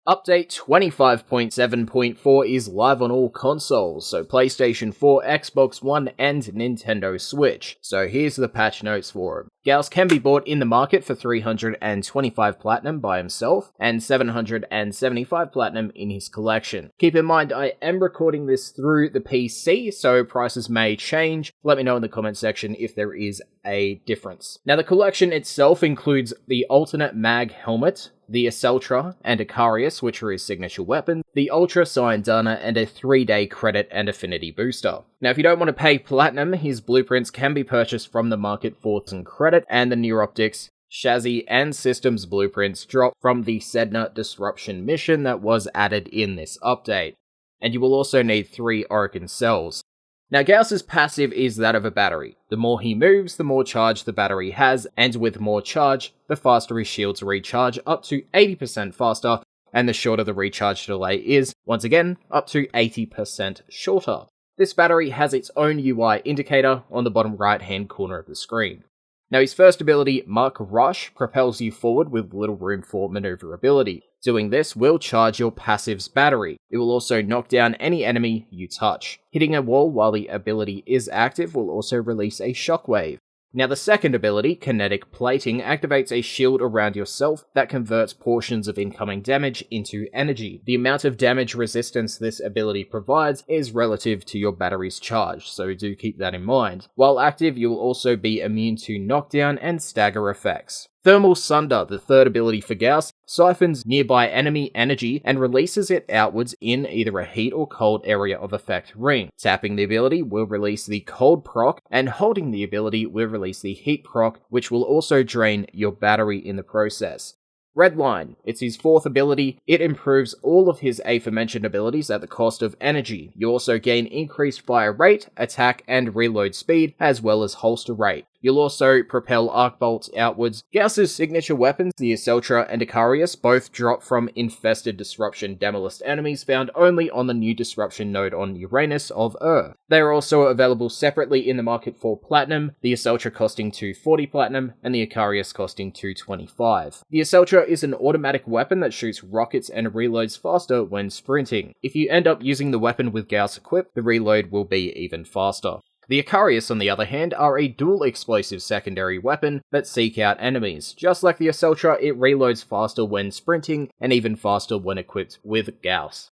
Update 25.7.4 is live on all consoles, so PlayStation 4, Xbox One, and Nintendo Switch. So here's the patch notes for him. Gauss can be bought in the market for 325 platinum by himself, and 775 platinum in his collection. Keep in mind, I am recording this through the PC, so prices may change. Let me know in the comment section if there is a difference. Now, the collection itself includes the alternate mag helmet, the Altra and Icarus, which are his signature weapons, the Ultra Syndana, and a 3-day credit and affinity booster. Now, if you don't want to pay platinum, his blueprints can be purchased from the market for some credit, and the Neuroptics, chassis, and systems blueprints drop from the Sedna Disruption mission that was added in this update. And you will also need 3 Orokin cells. Now, Gauss's passive is that of a battery. The more he moves, the more charge the battery has, and with more charge, the faster his shields recharge, up to 80% faster, and the shorter the recharge delay is, once again, up to 80% shorter. This battery has its own UI indicator on the bottom right-hand corner of the screen. Now, his first ability, Mark Rush, propels you forward with little room for maneuverability. Doing this will charge your passive's battery. It will also knock down any enemy you touch. Hitting a wall while the ability is active will also release a shockwave. Now, the second ability, Kinetic Plating, activates a shield around yourself that converts portions of incoming damage into energy. The amount of damage resistance this ability provides is relative to your battery's charge, so do keep that in mind. While active, you will also be immune to knockdown and stagger effects. Thermal Sunder, the third ability for Gauss, siphons nearby enemy energy and releases it outwards in either a heat or cold area of effect ring. Tapping the ability will release the cold proc, and holding the ability will release the heat proc, which will also drain your battery in the process. Redline, it's his fourth ability. It improves all of his aforementioned abilities at the cost of energy. You also gain increased fire rate, attack and reload speed, as well as holster rate. You'll also propel arc bolts outwards. Gauss's signature weapons, the Altra and Icarus, both drop from infested disruption demolist enemies found only on the new disruption node on Uranus of Earth. They are also available separately in the market for platinum, the Altra costing 240 platinum, and the Icarus costing 225. The Altra is an automatic weapon that shoots rockets and reloads faster when sprinting. If you end up using the weapon with Gauss equipped, the reload will be even faster. The Icarus, on the other hand, are a dual explosive secondary weapon that seek out enemies. Just like the Altra, it reloads faster when sprinting, and even faster when equipped with Gauss.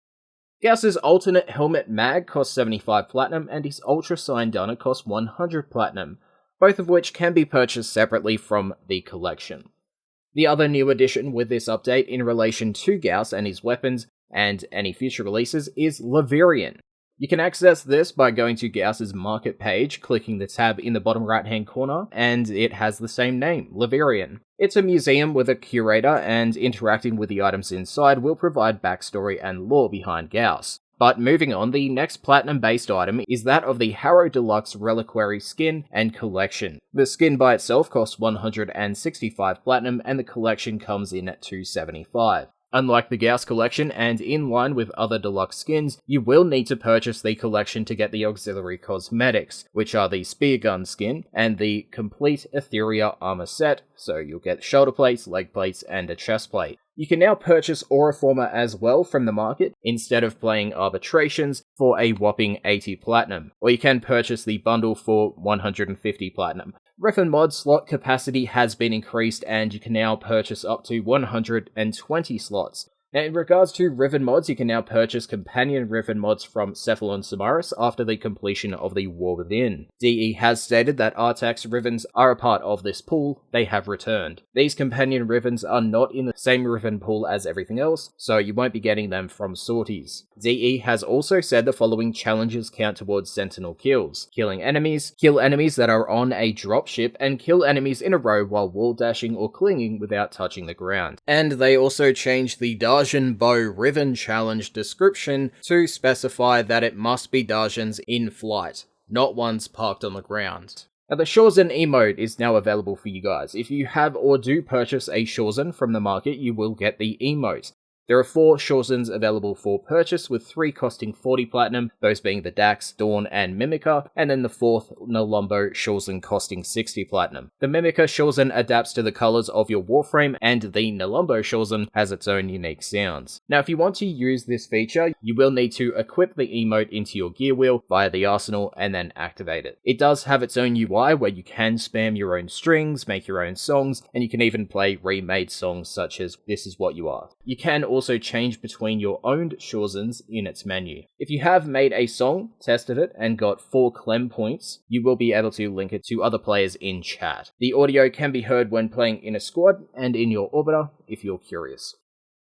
Gauss's alternate helmet mag costs 75 platinum, and his Ultra Syndana costs 100 platinum, both of which can be purchased separately from the collection. The other new addition with this update in relation to Gauss and his weapons, and any future releases, is Laverian. You can access this by going to Gauss's market page, clicking the tab in the bottom right hand corner, and it has the same name, Laverian. It's a museum with a curator, and interacting with the items inside will provide backstory and lore behind Gauss. But moving on, the next platinum-based item is that of the Harrow Deluxe Reliquary skin and collection. The skin by itself costs 165 platinum, and the collection comes in at 275. Unlike the Gauss collection, and in line with other deluxe skins, you will need to purchase the collection to get the auxiliary cosmetics, which are the spear gun skin and the complete Etheria armor set, so you'll get shoulder plates, leg plates, and a chest plate. You can now purchase Auraforma as well from the market, instead of playing arbitrations, for a whopping 80 platinum, or you can purchase the bundle for 150 platinum. Riven mod slot capacity has been increased, and you can now purchase up to 120 slots. Now, in regards to Riven mods, you can now purchase companion Riven mods from Cephalon Samaris after the completion of the War Within. DE has stated that Artax's Rivens are a part of this pool. They have returned. These companion Rivens are not in the same Riven pool as everything else, so you won't be getting them from sorties. DE has also said the following challenges count towards Sentinel kills: killing enemies, kill enemies that are on a dropship, and kill enemies in a row while wall dashing or clinging without touching the ground. And they also changed the Dajan Bow Riven challenge description to specify that it must be Dajans in flight, not ones parked on the ground. Now, the Shorzan emote is now available for you guys. If you have or do purchase a Shorzan from the market, you will get the emote. There are 4 Shorzens available for purchase, with 3 costing 40 platinum, those being the Dax, Dawn, and Mimica, and then the 4th Nalombo Shorzen costing 60 platinum. The Mimica Shorzen adapts to the colors of your Warframe, and the Nalombo Shorzen has its own unique sounds. Now, if you want to use this feature, you will need to equip the emote into your gear wheel via the arsenal and then activate it. It does have its own UI where you can spam your own strings, make your own songs, and you can even play remade songs such as This Is What You Are. You can also change between your owned Shorzens in its menu. If you have made a song, tested it, and got 4 Clem points, you will be able to link it to other players in chat. The audio can be heard when playing in a squad and in your orbiter if you're curious.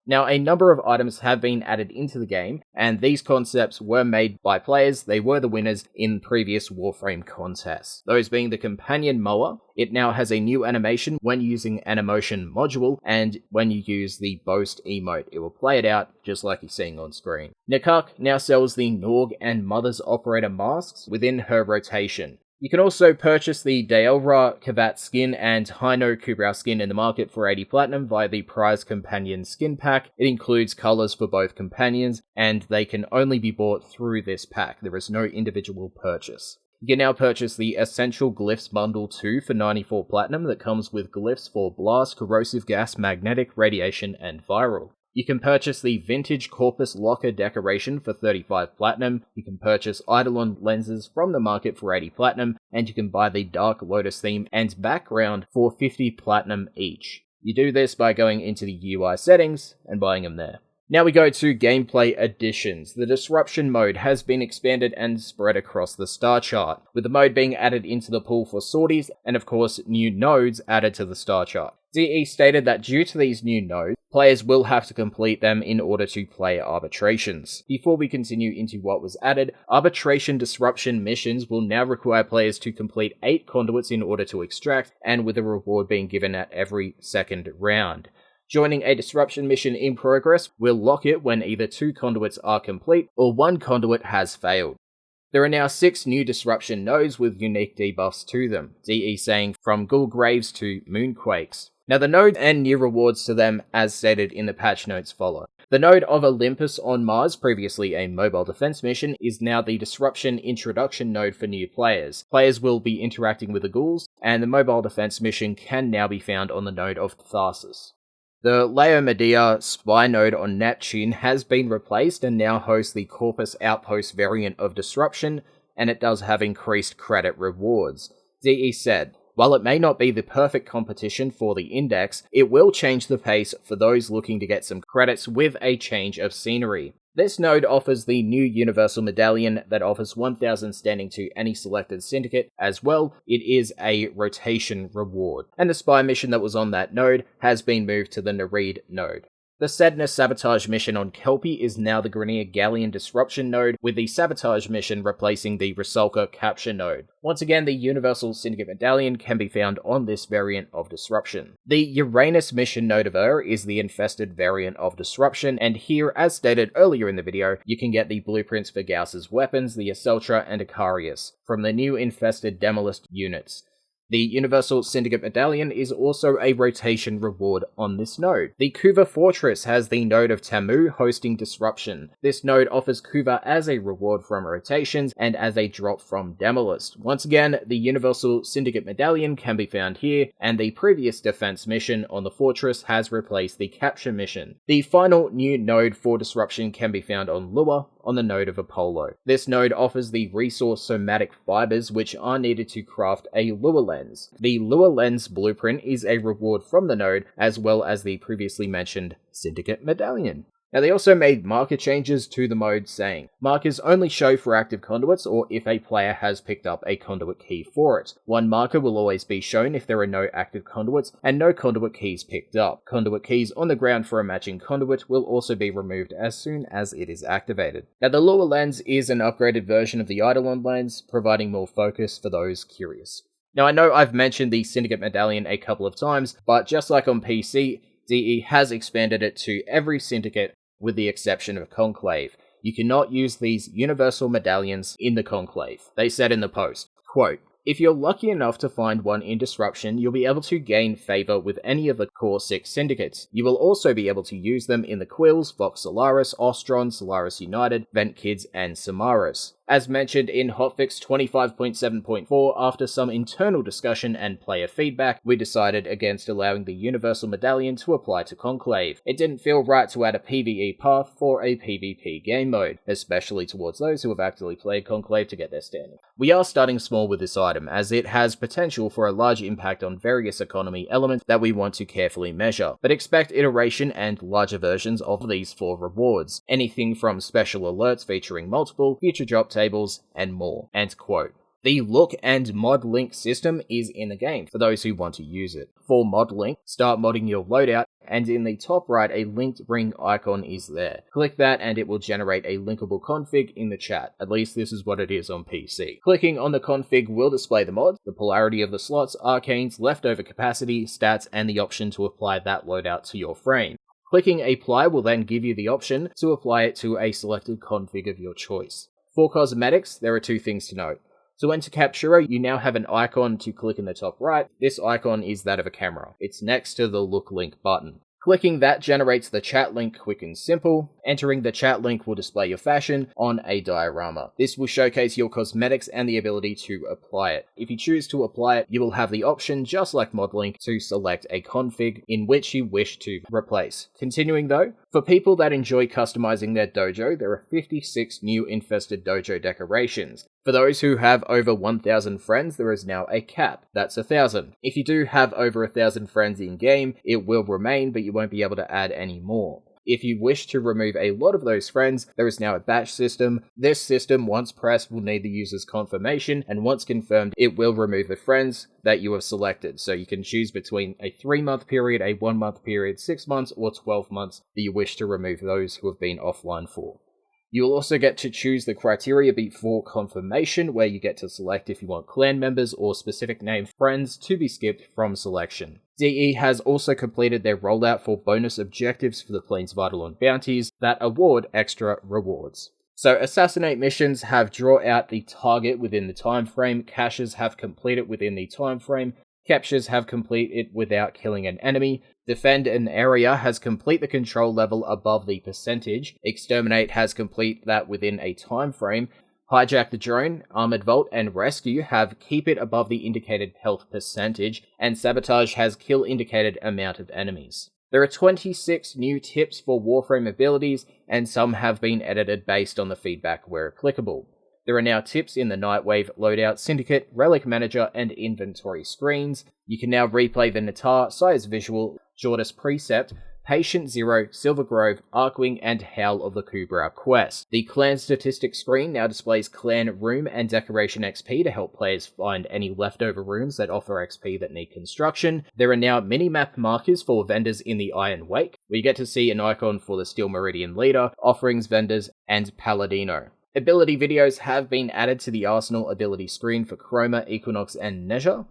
Now, a number of items have been added into the game, and these concepts were made by players. They were the winners in previous Warframe contests. Those being the Companion Mower. It now has a new animation when using an emotion module, and when you use the Boast emote, it will play it out just like you're seeing on screen. Nikak now sells the Norg and Mother's Operator masks within her rotation. You can also purchase the Daelra Kavat skin and Hino Kubrau skin in the market for 80 platinum via the Prize Companion skin pack. It includes colors for both companions, and they can only be bought through this pack. There is no individual purchase. You can now purchase the Essential Glyphs Bundle 2 for 94 platinum that comes with glyphs for Blast, Corrosive Gas, Magnetic, Radiation, and Viral. You can purchase the Vintage Corpus Locker decoration for 35 platinum, you can purchase Eidolon lenses from the market for 80 platinum, and you can buy the Dark Lotus theme and background for 50 platinum each. You do this by going into the UI settings and buying them there. Now we go to gameplay additions. The Disruption mode has been expanded and spread across the star chart, with the mode being added into the pool for sorties, and of course new nodes added to the star chart. DE stated that due to these new nodes, players will have to complete them in order to play arbitrations. Before we continue into what was added, arbitration disruption missions will now require players to complete 8 conduits in order to extract, and with a reward being given at every second round. Joining a disruption mission in progress will lock it when either 2 conduits are complete or 1 conduit has failed. There are now 6 new disruption nodes with unique debuffs to them, DE saying from Ghoul Graves to Moonquakes. Now the nodes and new rewards to them as stated in the patch notes follow. The node of Olympus on Mars, previously a mobile defense mission, is now the disruption introduction node for new players. Players will be interacting with the ghouls, and the mobile defense mission can now be found on the node of Tharsis. The Laomedea spy node on Neptune has been replaced and now hosts the Corpus Outpost variant of Disruption, and it does have increased credit rewards. DE said, while it may not be the perfect competition for the index, it will change the pace for those looking to get some credits with a change of scenery. This node offers the new Universal Medallion that offers 1000 standing to any selected syndicate. As well, it is a rotation reward, and the spy mission that was on that node has been moved to the Nereid node. The Sedna Sabotage mission on Kelpie is now the Grenier Galleon Disruption node, with the Sabotage mission replacing the Rusalka Capture node. Once again, the Universal Syndicate Medallion can be found on this variant of Disruption. The Uranus mission node of Ur is the Infested variant of Disruption, and here, as stated earlier in the video, you can get the blueprints for Gauss's weapons, the Aceltra and Icarius, from the new Infested Demolist units. The Universal Syndicate Medallion is also a rotation reward on this node. The Kuva Fortress has the node of Tamu hosting Disruption. This node offers Kuva as a reward from rotations and as a drop from Demolist. Once again, the Universal Syndicate Medallion can be found here, and the previous defense mission on the Fortress has replaced the Capture mission. The final new node for Disruption can be found on Lua, on the node of Apollo. This node offers the resource somatic fibers which are needed to craft a Lua lens. The Lua lens blueprint is a reward from the node, as well as the previously mentioned Syndicate Medallion. Now they also made marker changes to the mode, saying, markers only show for active conduits or if a player has picked up a conduit key for it. One marker will always be shown if there are no active conduits and no conduit keys picked up. Conduit keys on the ground for a matching conduit will also be removed as soon as it is activated. Now the Lua lens is an upgraded version of the Eidolon lens, providing more focus for those curious. Now I know I've mentioned the Syndicate Medallion a couple of times, but just like on PC, DE has expanded it to every syndicate with the exception of Conclave. You cannot use these universal medallions in the Conclave. They said in the post, quote, If you're lucky enough to find one in Disruption, you'll be able to gain favor with any of the core 6 syndicates. You will also be able to use them in the Quills, Vox Solaris, Ostron, Solaris United, Vent Kids, and Samaris. As mentioned in hotfix 25.7.4, after some internal discussion and player feedback, we decided against allowing the Universal Medallion to apply to Conclave. It didn't feel right to add a PvE path for a PvP game mode, especially towards those who have actively played Conclave to get their standing. We are starting small with this item, as it has potential for a large impact on various economy elements that we want to carefully measure, but expect iteration and larger versions of these 4 rewards, anything from special alerts featuring multiple, future drop tables, and more." End quote. The look and mod link system is in the game for those who want to use it. For mod link, start modding your loadout, and in the top right a linked ring icon is there. Click that and it will generate a linkable config in the chat. At least this is what it is on PC. Clicking on the config will display the mod, the polarity of the slots, arcanes, leftover capacity, stats, and the option to apply that loadout to your frame. Clicking apply will then give you the option to apply it to a selected config of your choice. For cosmetics, there are 2 things to note. To enter Captura, you now have an icon to click in the top right. This icon is that of a camera. It's next to the look link button. Clicking that generates the chat link quick and simple. Entering the chat link will display your fashion on a diorama. This will showcase your cosmetics and the ability to apply it. If you choose to apply it, you will have the option, just like ModLink, to select a config in which you wish to replace. Continuing though, for people that enjoy customizing their dojo, there are 56 new infested dojo decorations. For those who have over 1,000 friends, there is now a cap. That's 1,000. If you do have over 1,000 friends in-game, it will remain, but you won't be able to add any more. If you wish to remove a lot of those friends, there is now a batch system. This system, once pressed, will need the user's confirmation, and once confirmed, it will remove the friends that you have selected. So you can choose between a 3-month period, a 1-month period, 6 months, or 12 months that you wish to remove those who have been offline for. You will also get to choose the criteria before confirmation, where you get to select if you want clan members or specific name friends to be skipped from selection. DE has also completed their rollout for bonus objectives for the Plains Eidolon bounties that award extra rewards. So assassinate missions have draw out the target within the time frame, caches have completed within the time frame, captures have complete it without killing an enemy, defend an area has complete the control level above the percentage, exterminate has complete that within a time frame, hijack the drone, armored vault, and rescue have keep it above the indicated health percentage, and sabotage has kill indicated amount of enemies. There are 26 new tips for Warframe abilities, and some have been edited based on the feedback where applicable. There are now tips in the Nightwave, Loadout, Syndicate, Relic Manager, and Inventory screens. You can now replay the Natar, Sire's Visual, Jordas Precept, Patient Zero, Silver Grove, Arkwing, and Howl of the Kubra quest. The Clan Statistics screen now displays clan room and decoration XP to help players find any leftover rooms that offer XP that need construction. There are now mini-map markers for vendors in the Iron Wake. We get to see an icon for the Steel Meridian Leader, Offerings Vendors, and Paladino. Ability videos have been added to the Arsenal ability screen for Chroma, Equinox, and Nezha.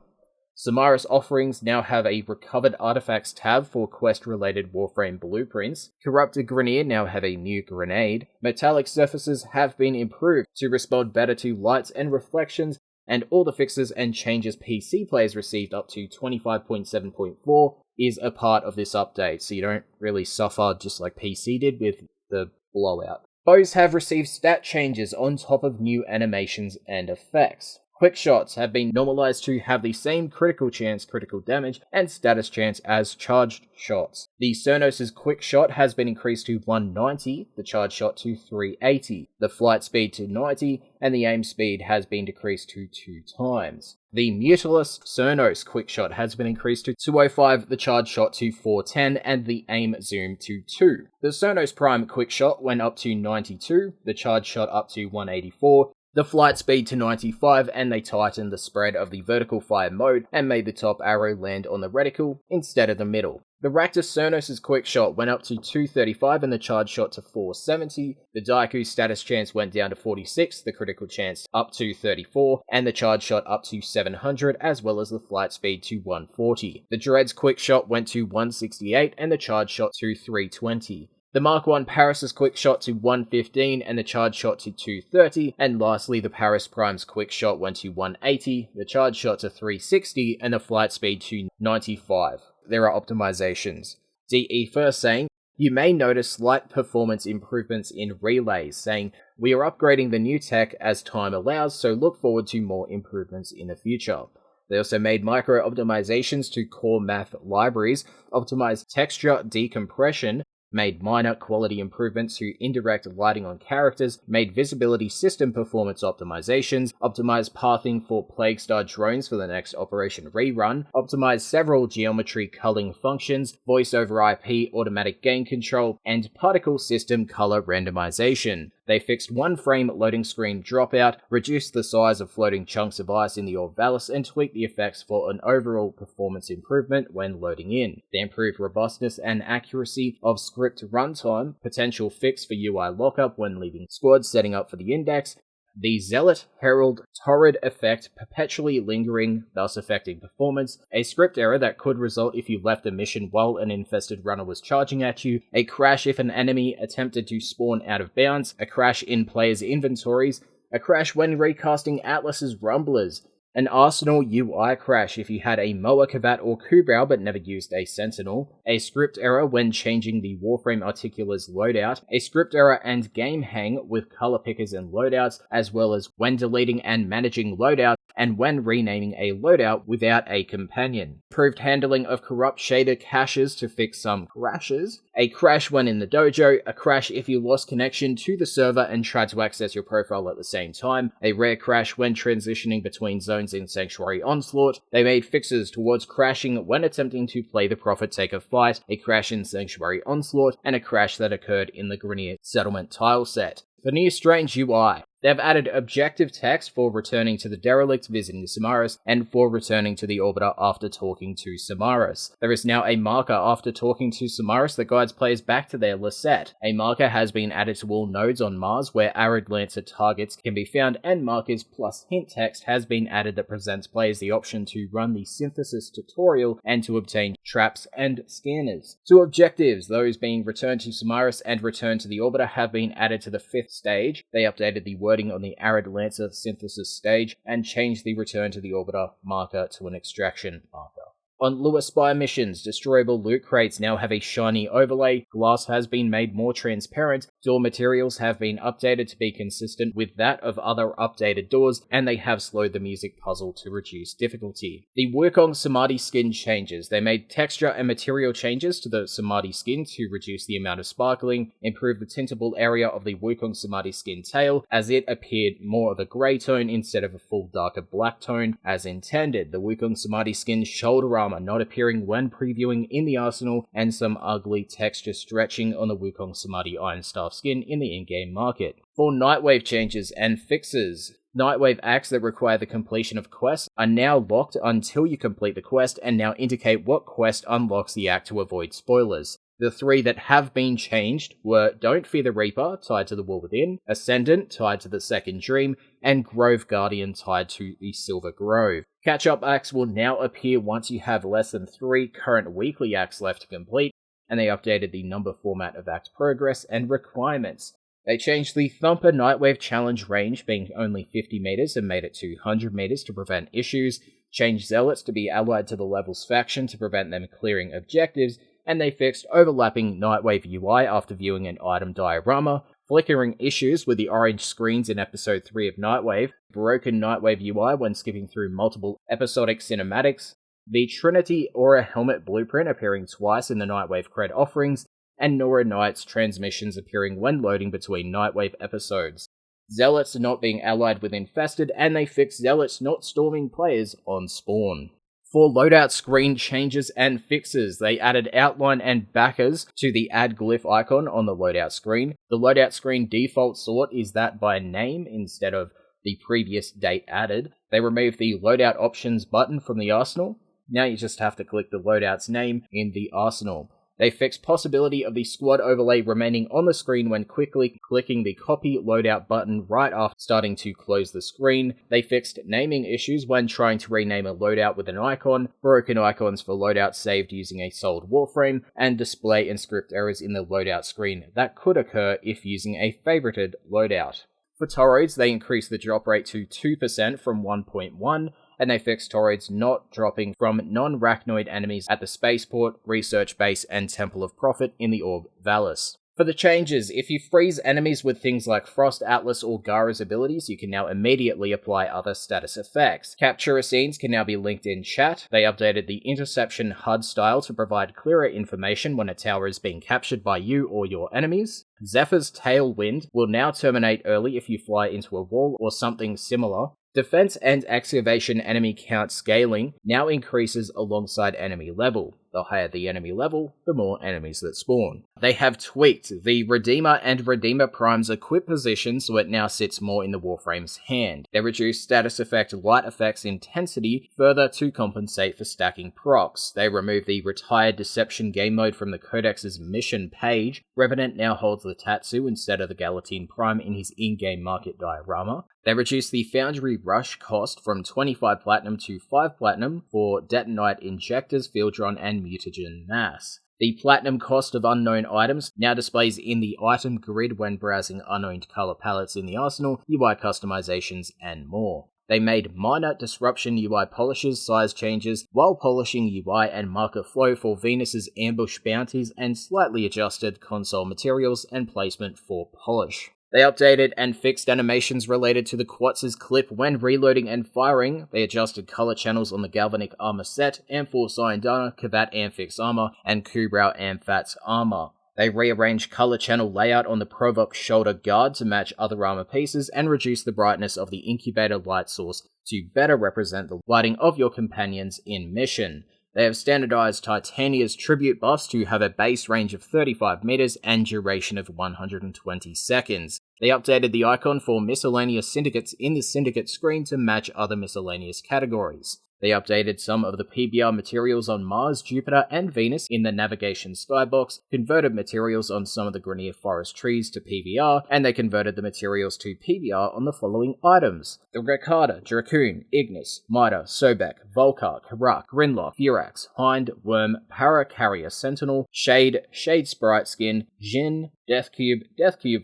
Samaris offerings now have a Recovered Artifacts tab for quest-related Warframe blueprints. Corrupted Grenier now have a new grenade. Metallic surfaces have been improved to respond better to lights and reflections, and all the fixes and changes PC players received up to 25.7.4 is a part of this update, so you don't really suffer just like PC did with the blowout. Bows have received stat changes on top of new animations and effects. Quick shots have been normalized to have the same critical chance, critical damage, and status chance as charged shots. The Cernos' quick shot has been increased to 190, the charge shot to 380, the flight speed to 90, and the aim speed has been decreased to 2 times. The Mutilus Cernos quick shot has been increased to 205, the charge shot to 410, and the aim zoom to 2. The Cernos Prime quick shot went up to 92, the charge shot up to 184, the flight speed to 95, and they tightened the spread of the vertical fire mode and made the top arrow land on the reticle instead of the middle. The Raktus Cernos' quick shot went up to 235 and the charge shot to 470. The Daiku status chance went down to 46, the critical chance up to 34, and the charge shot up to 700, as well as the flight speed to 140. The Dread's quick shot went to 168 and the charge shot to 320. The Mark 1 Paris' quick shot to 115 and the charge shot to 230, and lastly the Paris Prime's quick shot went to 180, the charge shot to 360, and the flight speed to 95. There are optimizations. DE first saying, you may notice slight performance improvements in relays, saying, we are upgrading the new tech as time allows, so look forward to more improvements in the future. They also made micro-optimizations to core math libraries, optimized texture decompression, made minor quality improvements to indirect lighting on characters, made visibility system performance optimizations, optimized pathing for Plague Star drones for the next Operation Rerun, optimized several geometry culling functions, voice over IP automatic gain control, and particle system color randomization. They fixed one frame loading screen dropout, reduced the size of floating chunks of ice in the Orvalis, and tweaked the effects for an overall performance improvement when loading in. They improved robustness and accuracy of script runtime, potential fix for UI lockup when leaving squads setting up for the index, the Zealot Herald Torrid effect perpetually lingering, thus affecting performance, a script error that could result if you left a mission while an infested runner was charging at you, a crash if an enemy attempted to spawn out of bounds, a crash in players' inventories, a crash when recasting Atlas's Rumblers, an Arsenal UI crash if you had a Moa Kavat or Kubrau but never used a Sentinel, a script error when changing the Warframe Articula's loadout, a script error and game hang with color pickers and loadouts, as well as when deleting and managing loadouts, and when renaming a loadout without a companion. Improved handling of corrupt shader caches to fix some crashes, a crash when in the dojo, a crash if you lost connection to the server and tried to access your profile at the same time, a rare crash when transitioning between zones in Sanctuary Onslaught. They made fixes towards crashing when attempting to play the Prophet Taker fight, a crash in Sanctuary Onslaught, and a crash that occurred in the Grenier Settlement tile set. The new Strange UI. They've added objective text for returning to the derelict visiting Samaras, and for returning to the orbiter after talking to Samaras. There is now a marker after talking to Samaras that guides players back to their Lisette. A marker has been added to all nodes on Mars where Arid Lancer targets can be found, and markers plus hint text has been added that presents players the option to run the synthesis tutorial and to obtain traps and scanners. Two objectives, those being return to Samaras and return to the orbiter, have been added to the 5th stage. They updated the wording on the Arid Lancer synthesis stage and changed the return to the orbiter marker to an extraction marker. On Lua Spire missions, destroyable loot crates now have a shiny overlay, glass has been made more transparent, door materials have been updated to be consistent with that of other updated doors, and they have slowed the music puzzle to reduce difficulty. The Wukong Samadhi skin changes. They made texture and material changes to the Samadhi skin to reduce the amount of sparkling, improve the tintable area of the Wukong Samadhi skin tail, as it appeared more of a grey tone instead of a full darker black tone, as intended. The Wukong Samadhi skin shoulder armor not appearing when previewing in the arsenal, and some ugly texture stretching on the Wukong Samadhi Iron Staff skin in the in-game market. For Nightwave changes and fixes, Nightwave acts that require the completion of quests are now locked until you complete the quest, and now indicate what quest unlocks the act to avoid spoilers. The three that have been changed were Don't Fear the Reaper, tied to the War Within, Ascendant, tied to the Second Dream, and Grove Guardian, tied to the Silver Grove. Catch-up acts will now appear once you have less than 3 current weekly acts left to complete, and they updated the number format of act progress and requirements. They changed the Thumper Nightwave challenge range being only 50 meters and made it to 100 meters to prevent issues, changed Zealots to be allied to the Levels faction to prevent them clearing objectives, and they fixed overlapping Nightwave UI after viewing an item diorama, flickering issues with the orange screens in episode 3 of Nightwave, broken Nightwave UI when skipping through multiple episodic cinematics, the Trinity Aura Helmet blueprint appearing twice in the Nightwave cred offerings, and Nora Knight's transmissions appearing when loading between Nightwave episodes. Zealots not being allied with Infested, and they fixed Zealots not storming players on spawn. For loadout screen changes and fixes, they added outline and backers to the add glyph icon on the loadout screen. The loadout screen default sort is that by name instead of the previous date added. They removed the loadout options button from the arsenal. Now you just have to click the loadout's name in the arsenal. They fixed possibility of the squad overlay remaining on the screen when quickly clicking the copy loadout button right after starting to close the screen. They fixed naming issues when trying to rename a loadout with an icon, broken icons for loadouts saved using a sold Warframe, and display and script errors in the loadout screen that could occur if using a favorited loadout. For toroids, they increased the drop rate to 2% from 1.1, and they fixed toroids not dropping from non-Rachnoid enemies at the spaceport, research base, and Temple of Prophet in the Orb Valis. For the changes, if you freeze enemies with things like Frost Atlas or Gara's abilities, you can now immediately apply other status effects. Capture scenes can now be linked in chat. They updated the interception HUD style to provide clearer information when a tower is being captured by you or your enemies. Zephyr's Tailwind will now terminate early if you fly into a wall or something similar. Defense and excavation enemy count scaling now increases alongside enemy level. The higher the enemy level, the more enemies that spawn. They have tweaked the Redeemer and Redeemer Prime's equip position so it now sits more in the Warframe's hand. They reduced status effect light effects intensity further to compensate for stacking procs. They removed the retired deception game mode from the Codex's mission page. Revenant now holds the Tatsu instead of the Galatine Prime in his in-game market diorama. They reduced the Foundry Rush cost from 25 Platinum to 5 Platinum for Detonite Injectors, Fieldron, and Mutagen Mass. The Platinum cost of unknown items now displays in the item grid when browsing unknown color palettes in the arsenal, UI customizations, and more. They made minor disruption UI polishes, size changes, while polishing UI and marker flow for Venus's ambush bounties, and slightly adjusted console materials and placement for polish. They updated and fixed animations related to the Quatz's clip when reloading and firing. They adjusted color channels on the Galvanic armor set, Amphor Syandana, Kavat Amphix armor, and Kubrau Amphat's armor. They rearranged color channel layout on the Provox shoulder guard to match other armor pieces and reduced the brightness of the incubator light source to better represent the lighting of your companions in mission. They have standardized Titania's tribute buffs to have a base range of 35 meters and duration of 120 seconds. They updated the icon for miscellaneous syndicates in the syndicate screen to match other miscellaneous categories. They updated some of the PBR materials on Mars, Jupiter, and Venus in the navigation skybox, converted materials on some of the Grenier Forest trees to PBR, and they converted the materials to PBR on the following items: the Rekada, Dracoon, Ignis, Mida, Sobek, Volkar, Karak, Grinlock, Furax, Hind, Worm, Paracarrier Sentinel, Shade, Shade Sprite Skin, Jin, Death Cube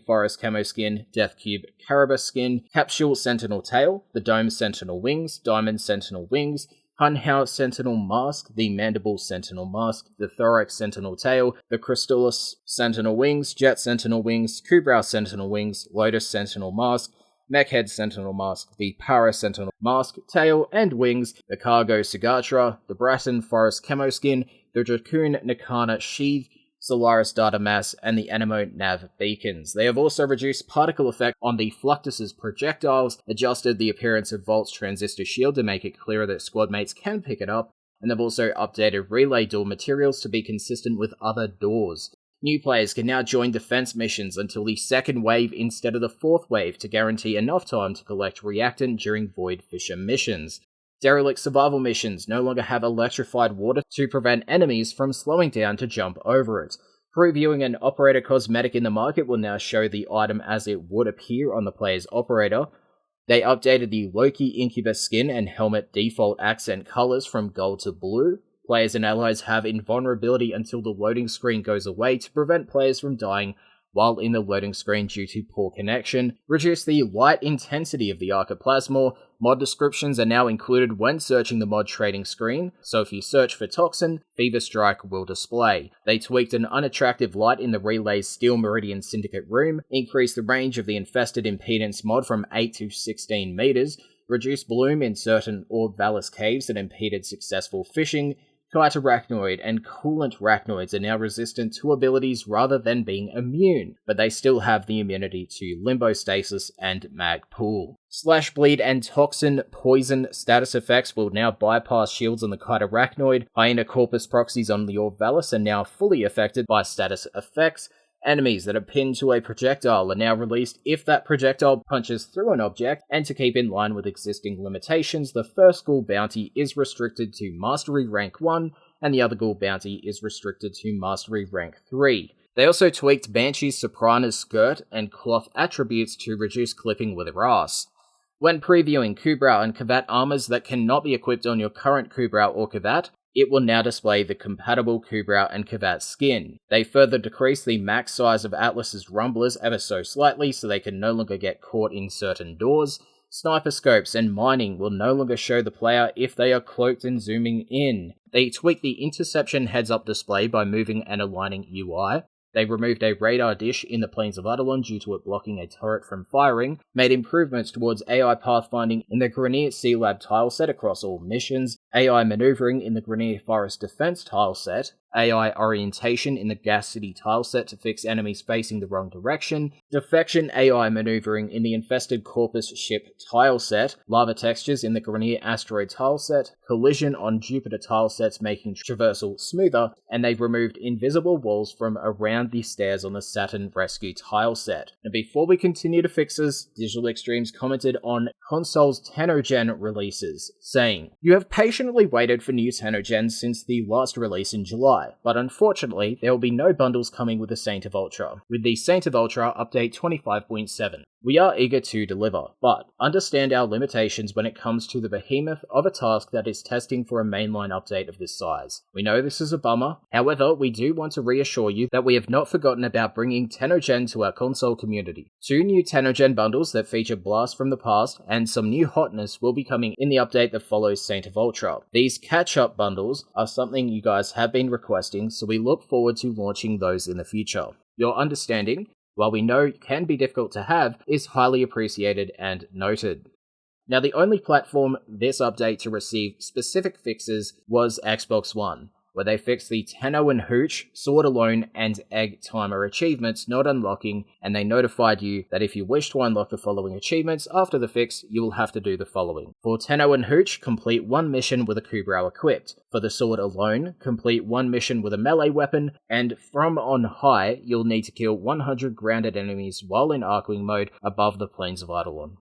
Forest Camo Skin, Death Cube Caribou Skin, Capsule Sentinel Tail, the Dome Sentinel Wings, Diamond Sentinel Wings, Hunhouse Sentinel Mask, the Mandible Sentinel Mask, the Thorax Sentinel Tail, the Crystallus Sentinel Wings, Jet Sentinel Wings, Kubrau Sentinel Wings, Lotus Sentinel Mask, Mechhead Sentinel Mask, the Para Sentinel Mask, Tail, and Wings, the Cargo Sigatra, the Bratton Forest Camo Skin, the Dracoon Nikana Sheath, Solaris Data Mass, and the Anemo Nav Beacons. They have also reduced particle effect on the Fluctus's projectiles, adjusted the appearance of Volt's transistor shield to make it clearer that squad mates can pick it up, and they've also updated relay door materials to be consistent with other doors. New players can now join defense missions until the second wave instead of the fourth wave to guarantee enough time to collect reactant during Void Fisher missions. Derelict survival missions no longer have electrified water to prevent enemies from slowing down to jump over it. Previewing an operator cosmetic in the market will now show the item as it would appear on the player's operator. They updated the Loki Incubus skin and helmet default accent colors from gold to blue. Players and allies have invulnerability until the loading screen goes away to prevent players from dying while in the loading screen due to poor connection. Reduce the light intensity of the Archiplasmor. Mod descriptions are now included when searching the mod trading screen, so if you search for Toxin, Fever Strike will display. They tweaked an unattractive light in the Relay's Steel Meridian Syndicate room, increased the range of the Infested Impedance mod from 8 to 16 meters, reduced bloom in certain Orb Valis caves that impeded successful fishing. Kite Arachnoid and Coolant Rachnoids are now resistant to abilities rather than being immune, but they still have the immunity to Limbo Stasis and Mag Pool. Slash Bleed and Toxin Poison status effects will now bypass shields on the Kite Arachnoid. Hyena Corpus proxies on the Orb Valis are now fully affected by status effects. Enemies that are pinned to a projectile are now released if that projectile punches through an object, and to keep in line with existing limitations, the first school bounty is restricted to Mastery Rank 1, and the other ghoul bounty is restricted to Mastery rank 3. They also tweaked Banshee's Soprana's skirt and cloth attributes to reduce clipping with her ass. When previewing Kubrau and Kavat armors that cannot be equipped on your current Kubrau or Kavat, it will now display the compatible Kubrau and Kavat skin. They further decreased the max size of Atlas's rumblers ever so slightly so they can no longer get caught in certain doors. Sniper scopes and mining will no longer show the player if they are cloaked and zooming in. They tweaked the interception heads-up display by moving and aligning UI. They removed a radar dish in the Plains of Eidolon due to it blocking a turret from firing, made improvements towards AI pathfinding in the Grenier Sea Lab tileset across all missions, AI maneuvering in the Grenier Forest Defense tileset, AI orientation in the Gas City tileset to fix enemies facing the wrong direction, defection AI maneuvering in the Infested Corpus ship tileset, lava textures in the Grenier Asteroid tileset, collision on Jupiter tilesets making traversal smoother, and they've removed invisible walls from around the stairs on the Saturn Rescue tileset. And before we continue to fixes, Digital Extremes commented on console's Tennogen releases, saying, "You have patiently waited for new Tennogens since the last release in July, but unfortunately there will be no bundles coming with the Saint of Ultra, with the Saint of Ultra update 25.7. We are eager to deliver, but understand our limitations when it comes to the behemoth of a task that is testing for a mainline update of this size. We know this is a bummer, however, we do want to reassure you that we have not forgotten about bringing Tennogen to our console community. 2 new Tennogen bundles that feature blasts from the past and some new hotness will be coming in the update that follows Saint of Ultra. These catch-up bundles are something you guys have been requesting, so we look forward to launching those in the future. Your understanding, while we know can be difficult to have, is highly appreciated and noted." Now, the only platform this update to receive specific fixes was Xbox One, where they fixed the Tenno and Hooch, Sword Alone, and Egg Timer achievements not unlocking, and they notified you that if you wish to unlock the following achievements after the fix, you will have to do the following. For Tenno and Hooch, complete 1 mission with a Kubrau equipped. For the Sword Alone, complete 1 mission with a melee weapon, and from on high, you'll need to kill 100 grounded enemies while in Arcwing mode above the Plains of Eidolon.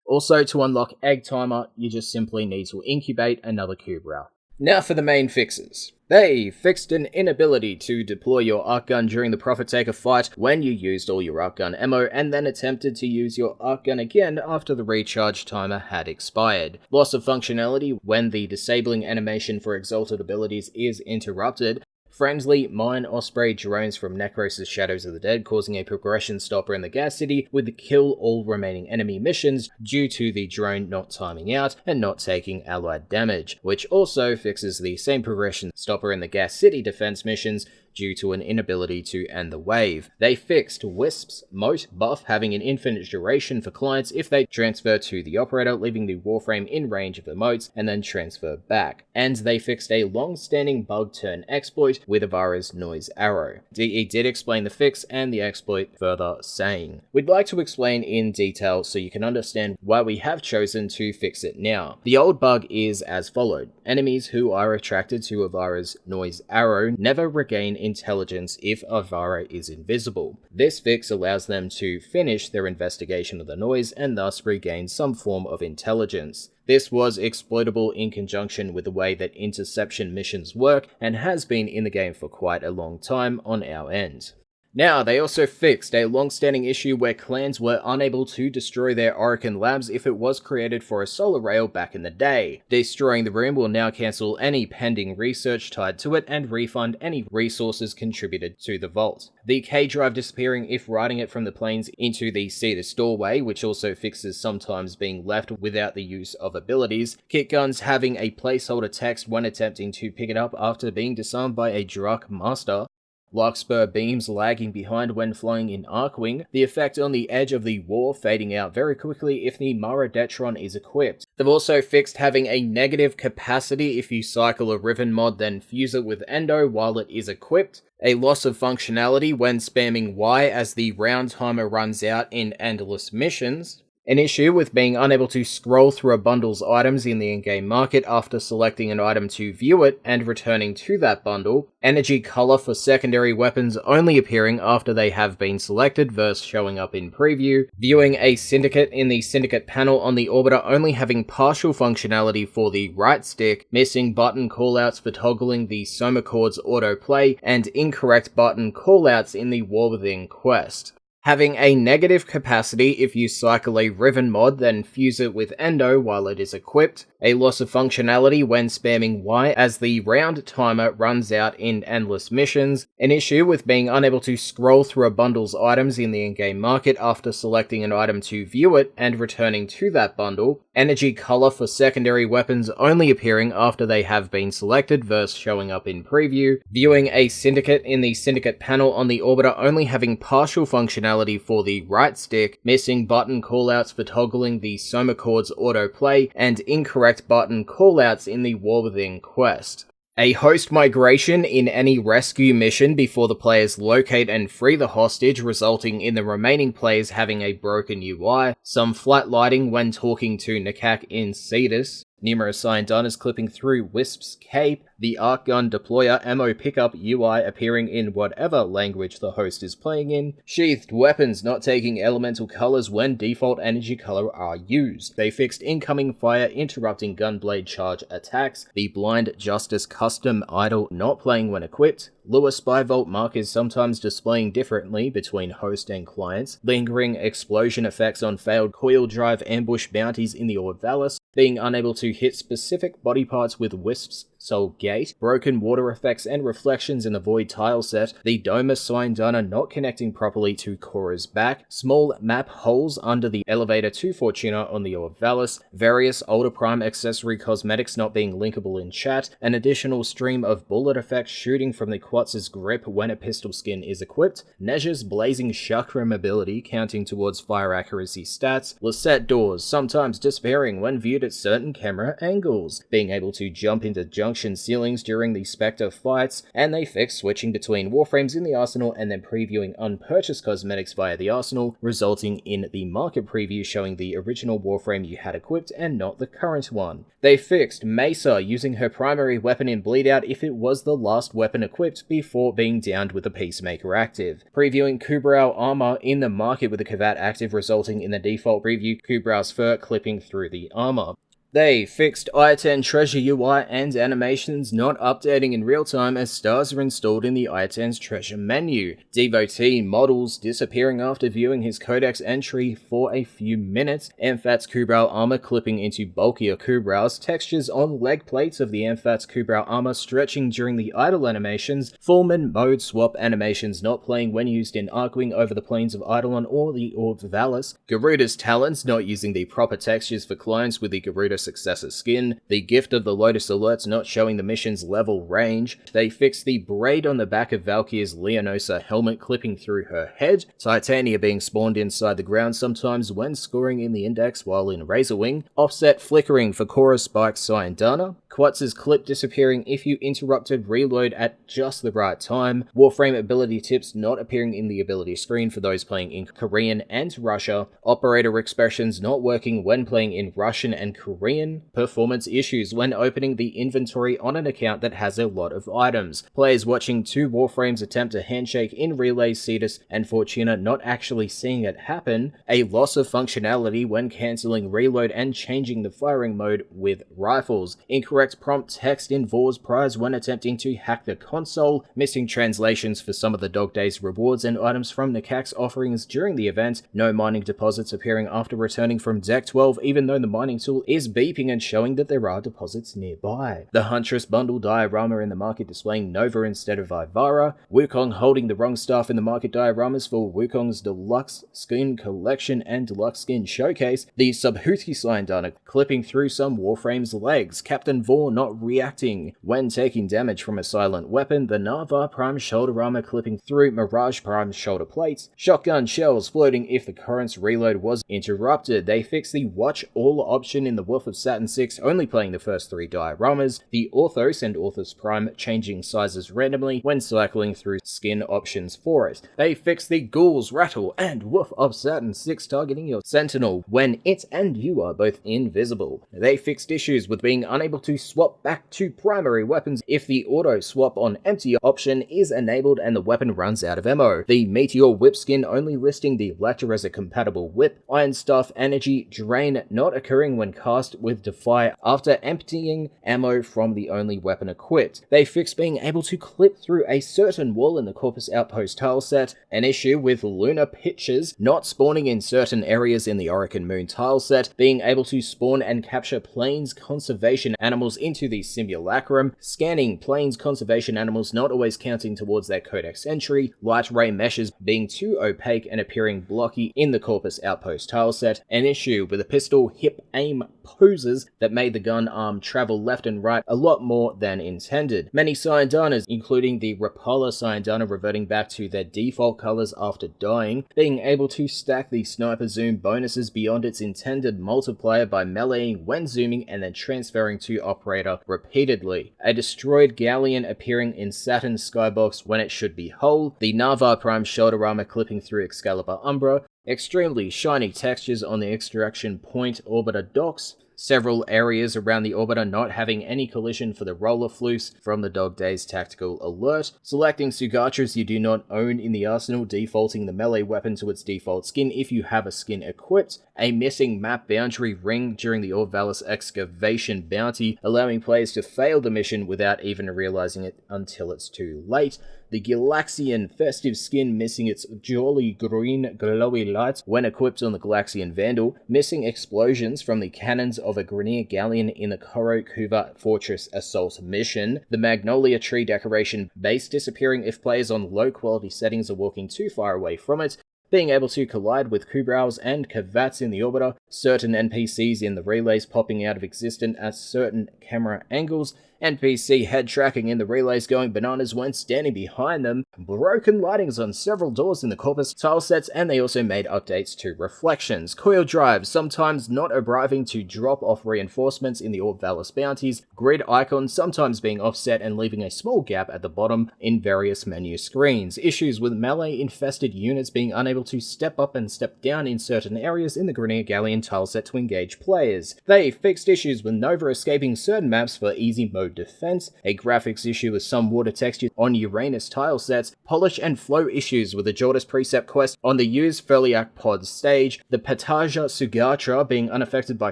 Also, to unlock Egg Timer, you just simply need to incubate another Kubrau. Now for the main fixes. They fixed an inability to deploy your arc gun during the Profit Taker fight when you used all your arc gun ammo and then attempted to use your arc gun again after the recharge timer had expired. Loss of functionality when the disabling animation for exalted abilities is interrupted. Friendly Mine Osprey drones from Necros' Shadows of the Dead, causing a progression stopper in the Gas City with kill all remaining enemy missions due to the drone not timing out and not taking allied damage, which also fixes the same progression stopper in the Gas City defense missions due to an inability to end the wave. They fixed Wisp's moat buff having an infinite duration for clients if they transfer to the operator, leaving the Warframe in range of the moats and then transfer back. And they fixed a long-standing bug turn exploit with Avara's Noise Arrow. DE did explain the fix and the exploit further, saying, "We'd like to explain in detail so you can understand why we have chosen to fix it now. The old bug is as followed. Enemies who are attracted to Avara's Noise Arrow never regain intelligence if Avara is invisible. This fix allows them to finish their investigation of the noise and thus regain some form of intelligence. This was exploitable in conjunction with the way that interception missions work and has been in the game for quite a long time on our end." Now, they also fixed a long-standing issue where clans were unable to destroy their Orokin labs if it was created for a solar rail back in the day. Destroying the room will now cancel any pending research tied to it and refund any resources contributed to the vault. The K drive disappearing if riding it from the plains into the Cetus doorway, which also fixes sometimes being left without the use of abilities. Kit guns having a placeholder text when attempting to pick it up after being disarmed by a Drak Master. Larkspur beams lagging behind when flying in Arcwing, the effect on the edge of the war fading out very quickly if the Maradetron is equipped. They've also fixed having a negative capacity if you cycle a Riven mod then fuse it with Endo while it is equipped, a loss of functionality when spamming Y as the round timer runs out in endless missions, An issue with being unable to scroll through a bundle's items in the in-game market after selecting an item to view it and returning to that bundle, energy color for secondary weapons only appearing after they have been selected versus showing up in preview, viewing a syndicate in the syndicate panel on the orbiter only having partial functionality for the right stick, missing button callouts for toggling the Soma Chord's autoplay, and incorrect button callouts in the War Within quest. Having a negative capacity if you cycle a Riven mod, then fuse it with Endo while it is equipped, a loss of functionality when spamming Y as the round timer runs out in endless missions, an issue with being unable to scroll through a bundle's items in the in-game market after selecting an item to view it and returning to that bundle, energy color for secondary weapons only appearing after they have been selected versus showing up in preview, viewing a syndicate in the syndicate panel on the orbiter only having partial functionality for the right stick, missing button callouts for toggling the Soma Chord's autoplay, and incorrect button callouts in the War Within quest. A host migration in any rescue mission before the players locate and free the hostage, resulting in the remaining players having a broken UI, some flat lighting when talking to Nakak in Cetus, numerous Sciendanas clipping through Wisp's cape, the arc gun deployer ammo pickup UI appearing in whatever language the host is playing in, sheathed weapons not taking elemental colors when default energy color are used. They fixed incoming fire interrupting gunblade charge attacks, the blind justice custom idle not playing when equipped, Lewis Spyvault markers sometimes displaying differently between host and clients, lingering explosion effects on failed coil drive ambush bounties in the Orvalis, being unable to hit specific body parts with Wisp's Soul Gate, broken water effects and reflections in the Void tile set, the Domus Sciendana not connecting properly to Korra's back, small map holes under the elevator to Fortuna on the Orvalis, various Ultra Prime accessory cosmetics not being linkable in chat, an additional stream of bullet effects shooting from the Quatz's grip when a pistol skin is equipped, Nezha's blazing chakram ability counting towards fire accuracy stats, Lisette doors sometimes disappearing when viewed at certain camera angles, being able to jump into junction ceilings during the Spectre fights, and they fixed switching between Warframes in the arsenal and then previewing unpurchased cosmetics via the arsenal, resulting in the market preview showing the original Warframe you had equipped and not the current one. They fixed Mesa using her primary weapon in Bleed Out if it was the last weapon equipped before being downed with a Peacemaker active, previewing Kubrau armor in the market with a Kavat active resulting in the default preview Kubrau's fur clipping through the armor. They fixed I-10 treasure UI and animations not updating in real time as stars are installed in the I-10's treasure menu, devotee models disappearing after viewing his codex entry for a few minutes, Amphat's Kubrau armor clipping into bulkier Kubraus, textures on leg plates of the Amphat's Kubrau armor stretching during the idle animations, Fullman mode swap animations not playing when used in Arcwing over the plains of Eidolon or the Orb Valis, Garuda's talons not using the proper textures for clones with the Garuda successor skin, the gift of the Lotus alerts not showing the mission's level range, they fixed the braid on the back of Valkyr's Leonosa helmet clipping through her head, Titania being spawned inside the ground sometimes when scoring in the index while in Razorwing, offset flickering for Korra Spike's Sciendana, Quatz's clip disappearing if you interrupted reload at just the right time, Warframe ability tips not appearing in the ability screen for those playing in Korean and Russia, operator expressions not working when playing in Russian and Korean, performance issues when opening the inventory on an account that has a lot of items, players watching two Warframes attempt a handshake in Relay Cetus and Fortuna not actually seeing it happen, a loss of functionality when cancelling reload and changing the firing mode with rifles, incorrect prompt text in Vor's Prize when attempting to hack the console, missing translations for some of the Dog Days rewards and items from Nakak's offerings during the event, no mining deposits appearing after returning from Deck 12 even though the mining tool is beeping and showing that there are deposits nearby. The Huntress bundle diorama in the market displaying Nova instead of Ivara, Wukong holding the wrong stuff in the market dioramas for Wukong's deluxe skin collection and deluxe skin showcase, the Subhuti Sciendana clipping through some Warframe's legs, Captain Vor not reacting when taking damage from a silent weapon, the Narvar Prime shoulder armor clipping through Mirage Prime shoulder plates, shotgun shells floating if the current's reload was interrupted. They fixed the watch all option in the Wolf off of Saturn 6, only playing the first 3 dioramas, the Orthos and Orthos Prime changing sizes randomly when cycling through skin options for it. They fixed the Ghouls, Rattle, and Woof of Saturn 6 targeting your Sentinel when it and you are both invisible. They fixed issues with being unable to swap back to primary weapons if the auto swap on empty option is enabled and the weapon runs out of ammo. The Meteor Whip skin only listing the Electra as a compatible whip. Iron Staff Energy Drain not occurring when cast with Defy after emptying ammo from the only weapon equipped. They fixed being able to clip through a certain wall in the Corpus Outpost tile set, an issue with Lunar Pitchers not spawning in certain areas in the Orican Moon tile set, being able to spawn and capture plains conservation animals into the simulacrum, scanning plains conservation animals not always counting towards their codex entry, light ray meshes being too opaque and appearing blocky in the Corpus Outpost tile set, an issue with the pistol hip aim poses that made the gun arm travel left and right a lot more than intended. Many Cyandanas, including the Rapala Cyandana reverting back to their default colors after dying, being able to stack the sniper zoom bonuses beyond its intended multiplier by meleeing when zooming and then transferring to operator repeatedly. A destroyed galleon appearing in Saturn's skybox when it should be whole, the Narvar Prime shoulder armor clipping through Excalibur Umbra, extremely shiny textures on the extraction point orbiter docks, several areas around the orbiter not having any collision for the roller floofs from the Dog Days Tactical Alert, selecting Sugatras you do not own in the arsenal, defaulting the melee weapon to its default skin if you have a skin equipped, a missing map boundary ring during the Orvalis excavation bounty, allowing players to fail the mission without even realizing it until it's too late, the Galaxian festive skin missing its jolly green glowy lights when equipped on the Galaxian Vandal, missing explosions from the cannons of a Grenier Galleon in the Korokuva Fortress Assault mission, the Magnolia Tree decoration base disappearing if players on low quality settings are walking too far away from it, being able to collide with Kubraus and Kavats in the orbiter, certain NPCs in the relays popping out of existence at certain camera angles, NPC head tracking in the relays going bananas when standing behind them, broken lightings on several doors in the Corpus tile sets, and they also made updates to reflections, coil drives sometimes not arriving to drop off reinforcements in the Orvalis bounties, grid icons sometimes being offset and leaving a small gap at the bottom in various menu screens, issues with melee infested units being unable to step up and step down in certain areas in the Grenier Galleon tile set to engage players. They fixed issues with Nova escaping certain maps for easy mode defense, a graphics issue with some water texture on Uranus tile sets, polish and flow issues with the Jordas Precept quest on the Use Furliak pod stage, the Pataja Sugatra being unaffected by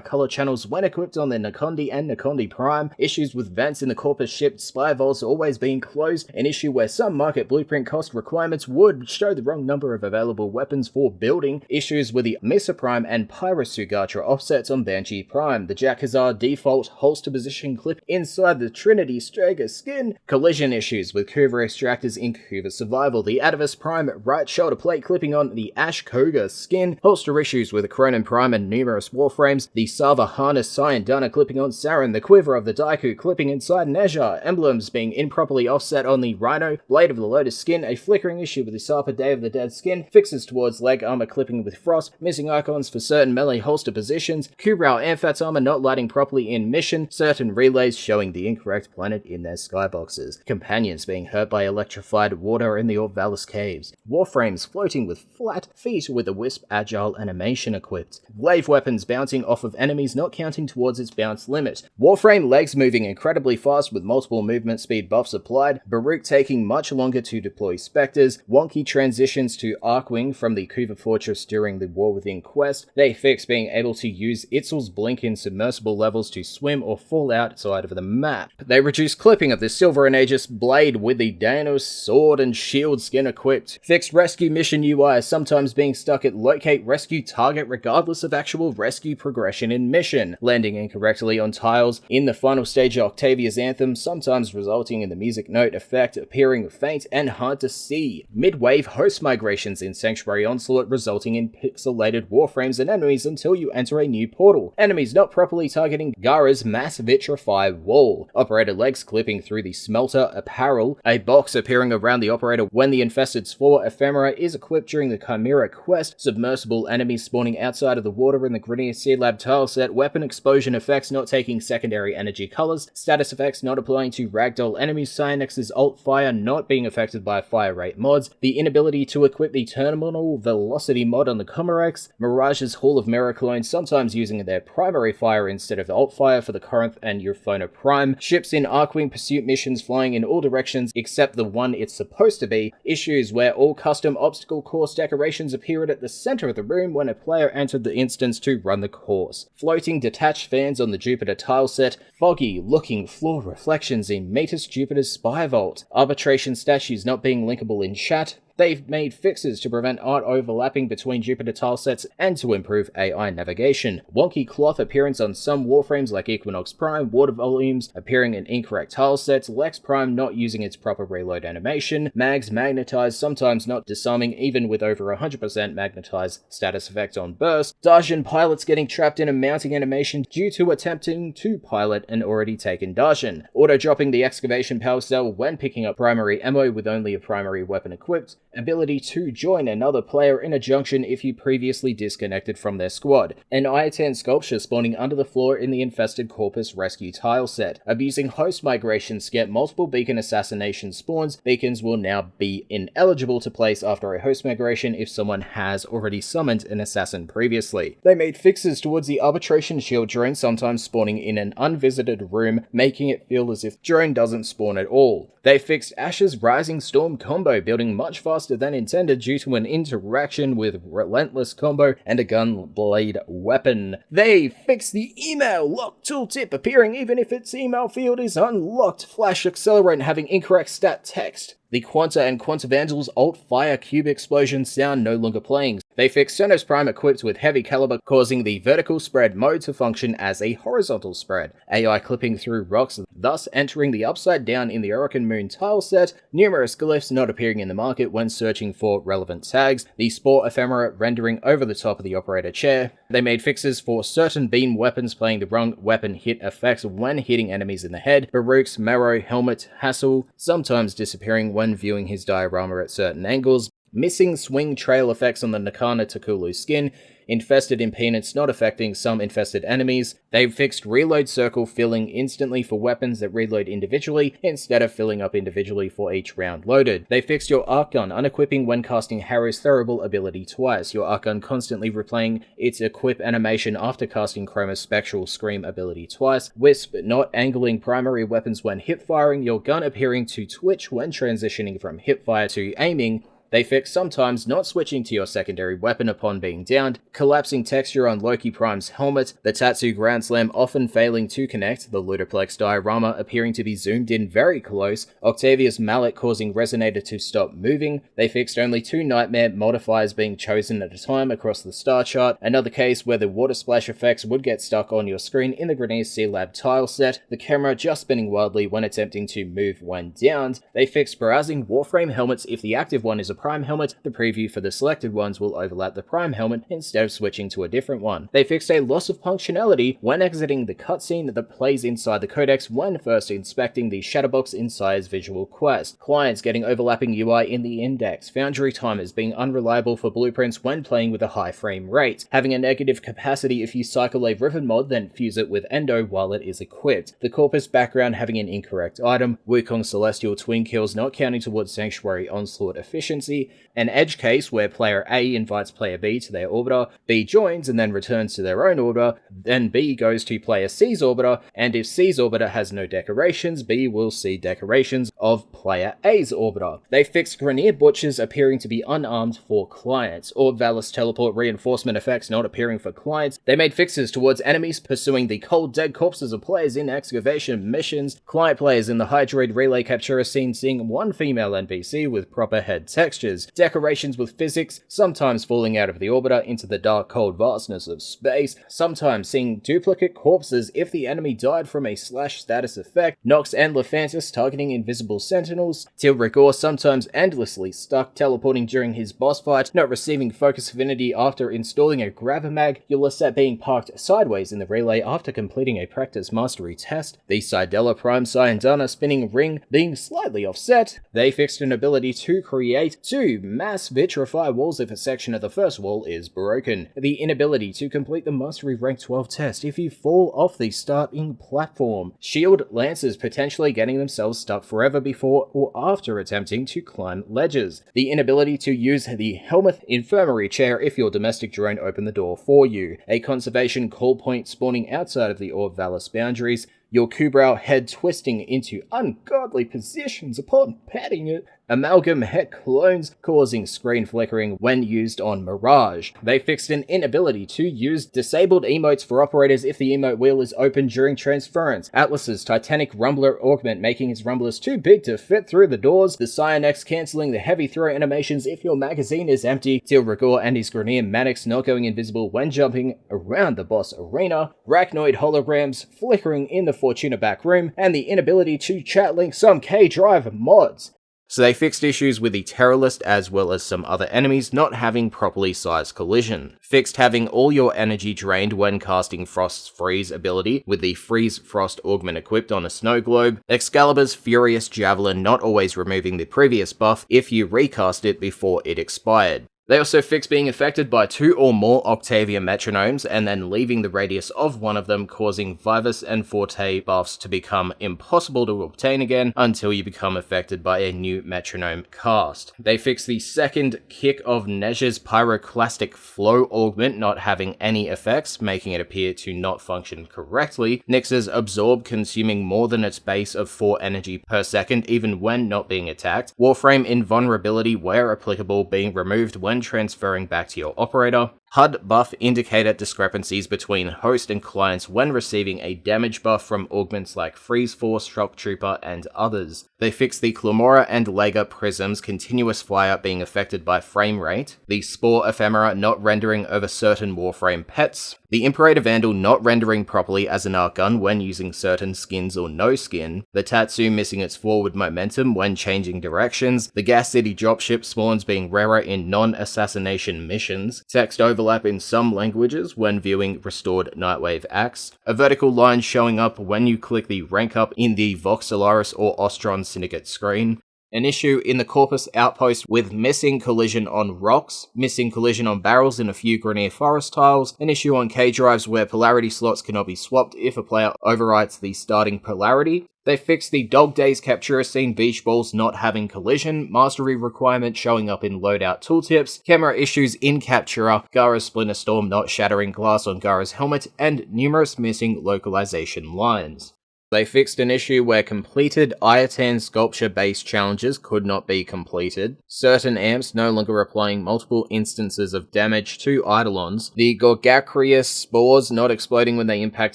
color channels when equipped on the Nakondi and Nakondi Prime, issues with vents in the Corpus ship spy vaults always being closed, an issue where some market blueprint cost requirements would show the wrong number of available weapons for building, issues with the Mesa Prime and Pyra Sugatra offsets on Banshee Prime, the Jakazar default holster position clip inside the Trinity Strega skin, collision issues with Kuva extractors in Kuva Survival, the Atavis Prime right shoulder plate clipping on the Ash Koga skin, holster issues with the Cronin Prime and numerous Warframes, the Sava Harness Cyandana clipping on Saren, the Quiver of the Daiku clipping inside Nezha, emblems being improperly offset on the Rhino, Blade of the Lotus skin, a flickering issue with the Sapa Day of the Dead skin, fixes towards leg armor clipping with Frost, missing icons for certain melee holster positions, Kubrau Amphat's armor not lighting properly in mission, certain relays showing the incorrect planet in their skyboxes, companions being hurt by electrified water in the Orvalis caves, Warframes floating with flat feet with a Wisp agile animation equipped, wave weapons bouncing off of enemies not counting towards its bounce limit, Warframe legs moving incredibly fast with multiple movement speed buffs applied, Baruch taking much longer to deploy specters, wonky transitions to Arcwing from the Kuva Fortress during the War Within quest, they fix being able to use Itzel's blink in submersible levels to swim or fall outside of the map. They reduced clipping of the Silver and Aegis blade with the Danos sword and shield skin equipped. Fixed rescue mission UI sometimes being stuck at locate rescue target regardless of actual rescue progression in mission, landing incorrectly on tiles in the final stage of Octavia's Anthem, sometimes resulting in the music note effect appearing faint and hard to see. Mid-wave host migrations in Sanctuary Onslaught resulting in pixelated warframes and enemies until you enter a new portal. Enemies not properly targeting Gara's mass vitrify wall. operator legs clipping through the smelter apparel, a box appearing around the operator when the infested spore ephemera is equipped during the Chimera quest, submersible enemies spawning outside of the water in the Grenier Sea Lab tileset, weapon explosion effects not taking secondary energy colors, status effects not applying to ragdoll enemies, Cyanex's alt fire not being affected by fire rate mods, the inability to equip the terminal velocity mod on the Comorex, Mirage's Hall of Mirror clones sometimes using their primary fire instead of alt fire for the Corinth and Euphona Prime, ships in Arcwing pursuit missions flying in all directions except the one it's supposed to be, issues where all custom obstacle course decorations appeared at the center of the room when a player entered the instance to run the course, floating detached fans on the Jupiter tileset, foggy looking floor reflections in Metis Jupiter's Spy Vault, arbitration statues not being linkable in chat. They've made fixes to prevent art overlapping between Jupiter tilesets and to improve AI navigation. Wonky cloth appearance on some Warframes like Equinox Prime, water volumes appearing in incorrect tilesets, Lex Prime not using its proper reload animation, mags magnetized sometimes not disarming even with over 100% magnetized status effect on burst, Darshan pilots getting trapped in a mounting animation due to attempting to pilot an already taken Darshan, auto-dropping the excavation power cell when picking up primary ammo with only a primary weapon equipped, ability to join another player in a junction if you previously disconnected from their squad, an I-10 sculpture spawning under the floor in the infested Corpus rescue tileset, abusing host migrations to get multiple beacon assassination spawns. Beacons will now be ineligible to place after a host migration if someone has already summoned an assassin previously. They made fixes towards the arbitration shield drone sometimes spawning in an unvisited room, making it feel as if drone doesn't spawn at all. They fixed Ash's Rising Storm combo, building much faster than intended due to an interaction with Relentless combo and a gun blade weapon. They fixed the email lock tooltip appearing even if its email field is unlocked, flash accelerant having incorrect stat text. The Quanta and Quantavandal's alt fire cube explosion sound no longer playing. They fixed Xenos Prime equipped with heavy caliber, causing the vertical spread mode to function as a horizontal spread. AI clipping through rocks, thus entering the upside down in the Orokin Moon tileset. Numerous glyphs not appearing in the market when searching for relevant tags. The Spore ephemera rendering over the top of the operator chair. They made fixes for certain beam weapons playing the wrong weapon hit effects when hitting enemies in the head. Baruch's Marrow helmet hassle, sometimes disappearing when viewing his diorama at certain angles, missing swing trail effects on the Nakana Takulu skin, infested impedance not affecting some infested enemies. They've fixed reload circle filling instantly for weapons that reload individually instead of filling up individually for each round loaded. They fixed your arc gun unequipping when casting Harrow's throwable ability twice, your arc gun constantly replaying its equip animation after casting Chroma's spectral scream ability twice, Wisp not angling primary weapons when hip firing, your gun appearing to twitch when transitioning from hip fire to aiming. They fix sometimes not switching to your secondary weapon upon being downed, collapsing texture on Loki Prime's helmet, the Tatsu Grand Slam often failing to connect, the Ludoplex diorama appearing to be zoomed in very close, Octavia's mallet causing Resonator to stop moving. They fixed only 2 nightmare modifiers being chosen at a time across the star chart, another case where the water splash effects would get stuck on your screen in the Grenier Sea Lab tileset, the camera just spinning wildly when attempting to move when downed. They fixed browsing Warframe helmets if the active one is a Prime helmet, the preview for the selected ones will overlap the Prime helmet instead of switching to a different one. They fixed a loss of functionality when exiting the cutscene that plays inside the codex when first inspecting the shadowbox inside Visual Quest, clients getting overlapping UI in the index, Foundry timers being unreliable for blueprints when playing with a high frame rate, having a negative capacity if you cycle a Riven mod then fuse it with Endo while it is equipped, the Corpus background having an incorrect item, Wukong Celestial twin kills not counting towards Sanctuary Onslaught efficiency, an edge case where player A invites player B to their orbiter, B joins and then returns to their own orbiter, then B goes to player C's orbiter, and if C's orbiter has no decorations, B will see decorations of player A's orbiter. They fixed Grenier Butchers appearing to be unarmed for clients, or Valis teleport reinforcement effects not appearing for clients. They made fixes towards enemies pursuing the cold dead corpses of players in excavation missions, client players in the Hydroid relay capture scene seeing one female NPC with proper head texture, textures, decorations with physics, sometimes falling out of the orbiter into the dark cold vastness of space, sometimes seeing duplicate corpses if the enemy died from a slash status effect, Nox and Lephantis targeting invisible sentinels, till Rigor sometimes endlessly stuck teleporting during his boss fight, not receiving focus affinity after installing a Gravamag, your Lisette being parked sideways in the relay after completing a practice mastery test, the Sidella Prime Syandana spinning ring being slightly offset. They fixed an ability to create 2 mass vitrify walls if a section of the first wall is broken, the inability to complete the mastery rank 12 test if you fall off the starting platform, shield lancers potentially getting themselves stuck forever before or after attempting to climb ledges, the inability to use the Helmuth Infirmary chair if your domestic drone opened the door for you, a conservation call point spawning outside of the Orb Valis boundaries, your Kubrau head twisting into ungodly positions upon petting it, amalgam het clones causing screen flickering when used on Mirage. They fixed an inability to use disabled emotes for operators if the emote wheel is open during transference, Atlas's Titanic Rumbler augment making his rumblers too big to fit through the doors, the Cyanex cancelling the heavy throw animations if your magazine is empty, till Rigor and his Grenier Mannix not going invisible when jumping around the boss arena, Rachnoid holograms flickering in the Fortuna back room, and the inability to chat link some K-Drive mods. So they fixed issues with the Terrorist as well as some other enemies not having properly sized collision. Fixed having all your energy drained when casting Frost's Freeze ability with the Freeze Frost augment equipped on a snow globe. Excalibur's Furious Javelin not always removing the previous buff if you recast it before it expired. They also fixed being affected by 2 or more Octavia metronomes and then leaving the radius of one of them, causing Vivus and Forte buffs to become impossible to obtain again until you become affected by a new metronome cast. They fixed the second kick of Nezha's Pyroclastic Flow augment not having any effects, making it appear to not function correctly, Nyx's Absorb consuming more than its base of 4 energy per second even when not being attacked, Warframe invulnerability where applicable being removed when transferring back to your operator, HUD buff indicator discrepancies between host and clients when receiving a damage buff from augments like Freeze Force, Shock Trooper, and others. They fixed the Clamora and Lega Prisms continuous flyer being affected by frame rate, the Spore Ephemera not rendering over certain Warframe pets, the Imperator Vandal not rendering properly as an arc gun when using certain skins or no skin, the Tatsu missing its forward momentum when changing directions, the Gas City dropship spawns being rarer in non-assassination missions, text overlap in some languages when viewing restored Nightwave acts, a vertical line showing up when you click the rank up in the Voxelaris or Ostron Syndicate screen, an issue in the Corpus Outpost with missing collision on rocks, missing collision on barrels in a few Grenier Forest tiles, an issue on K-drives where polarity slots cannot be swapped if a player overwrites the starting polarity. They fixed the Dog Days Captura Scene Beach Balls not having collision, mastery requirement showing up in loadout tooltips, camera issues in Captura, Gara's Splinter Storm not shattering glass on Gara's helmet, and numerous missing localization lines. They fixed an issue where completed Iatan sculpture-based challenges could not be completed, certain amps no longer applying multiple instances of damage to Eidolons, the Gorgacrius spores not exploding when they impact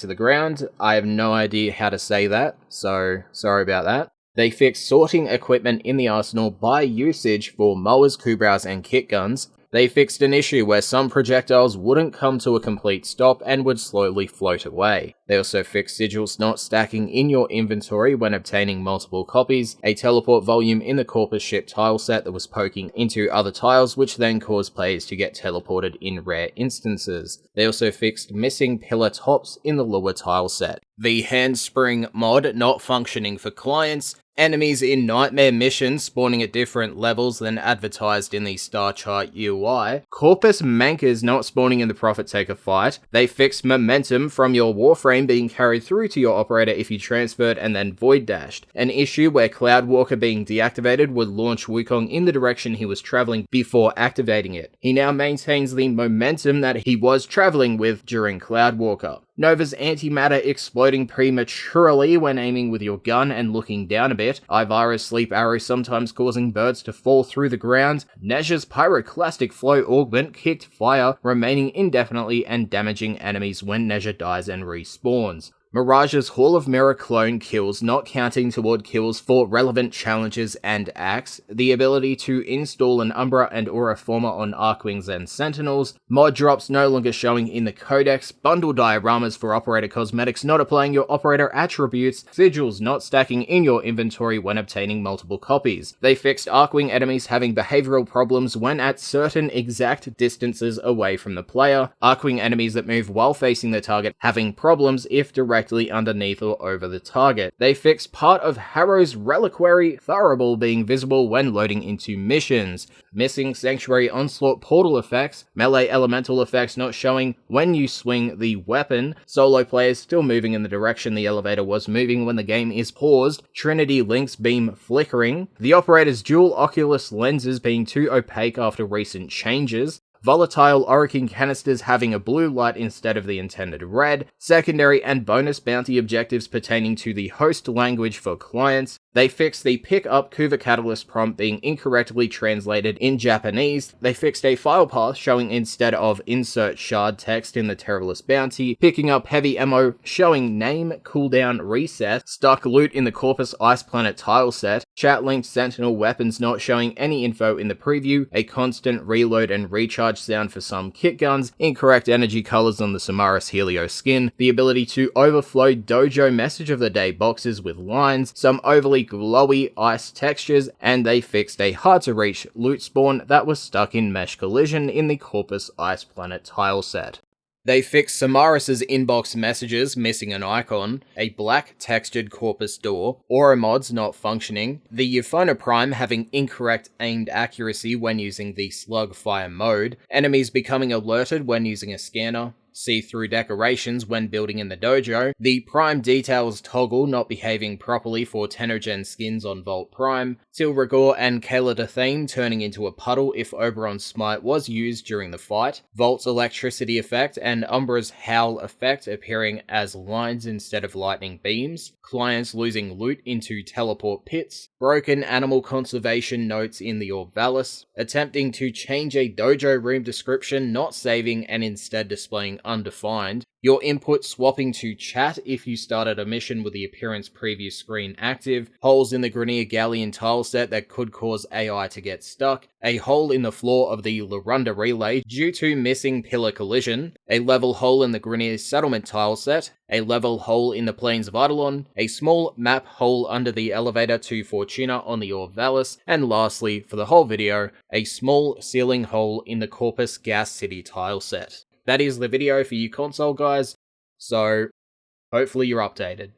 the ground. I have no idea how to say that, so sorry about that. They fixed sorting equipment in the arsenal by usage for mowers, Kubraus, and kit guns. They fixed an issue where some projectiles wouldn't come to a complete stop and would slowly float away. They also fixed sigils not stacking in your inventory when obtaining multiple copies, a teleport volume in the Corpus ship tile set that was poking into other tiles which then caused players to get teleported in rare instances. They also fixed missing pillar tops in the lower tile set. The handspring mod not functioning for clients, enemies in Nightmare missions spawning at different levels than advertised in the Star Chart UI, Corpus Mankers not spawning in the Prophet Taker fight, they fixed momentum from your Warframe being carried through to your operator if you transferred and then void dashed, an issue where Cloudwalker being deactivated would launch Wukong in the direction he was travelling before activating it. He now maintains the momentum that he was travelling with during Cloudwalker. Nova's antimatter exploding prematurely when aiming with your gun and looking down a bit, Ivara's sleep arrow sometimes causing birds to fall through the ground, Nezha's pyroclastic flow augment kicked fire, remaining indefinitely and damaging enemies when Nezha dies and respawns. Mirage's Hall of Mirror clone kills not counting toward kills for relevant challenges and acts, the ability to install an Umbra and Aura Former on Archwings and Sentinels, mod drops no longer showing in the codex, bundle dioramas for operator cosmetics not applying your operator attributes, sigils not stacking in your inventory when obtaining multiple copies. They fixed Archwing enemies having behavioral problems when at certain exact distances away from the player, Archwing enemies that move while facing the target having problems if directly underneath or over the target. They fixed part of Harrow's reliquary Thurible being visible when loading into missions, missing Sanctuary Onslaught portal effects, melee elemental effects not showing when you swing the weapon, solo players still moving in the direction the elevator was moving when the game is paused, Trinity Link's beam flickering, the operator's dual Oculus lenses being too opaque after recent changes, volatile Orokin canisters having a blue light instead of the intended red, secondary and bonus bounty objectives pertaining to the host language for clients. They fixed the pick up Kuva Catalyst prompt being incorrectly translated in Japanese. They fixed a file path showing instead of insert shard text in the Terrorless bounty, picking up heavy ammo showing name cooldown reset, stuck loot in the Corpus Ice Planet tile set, chat linked Sentinel weapons not showing any info in the preview, a constant reload and recharge sound for some kit guns, incorrect energy colors on the Samaris Helio skin, the ability to overflow Dojo message of the day boxes with lines, some overly glowy ice textures, and they fixed a hard to reach loot spawn that was stuck in mesh collision in the Corpus Ice Planet tile set. They fixed Samaris' inbox messages missing an icon, a black textured Corpus door, aura mods not functioning, the Euphona Prime having incorrect aimed accuracy when using the slug fire mode, enemies becoming alerted when using a scanner, see-through decorations when building in the dojo, the Prime Details toggle not behaving properly for Tenogen skins on Vault Prime, Tilragor and Kayla Dathane turning into a puddle if Oberon's Smite was used during the fight, Vault's electricity effect and Umbra's Howl effect appearing as lines instead of lightning beams, clients losing loot into teleport pits, broken animal conservation notes in the Orvalis, attempting to change a dojo room description not saving and instead displaying undefined, your input swapping to chat if you started a mission with the appearance preview screen active, holes in the Grenier Galleon tileset that could cause AI to get stuck, a hole in the floor of the Larunda relay due to missing pillar collision, a level hole in the Grenier settlement tileset, a level hole in the Plains of Eidolon, a small map hole under the elevator to Fortuna on the Orvalis, and lastly, for the whole video, a small ceiling hole in the Corpus Gas City tileset. That is the video for you console guys, so hopefully you're updated.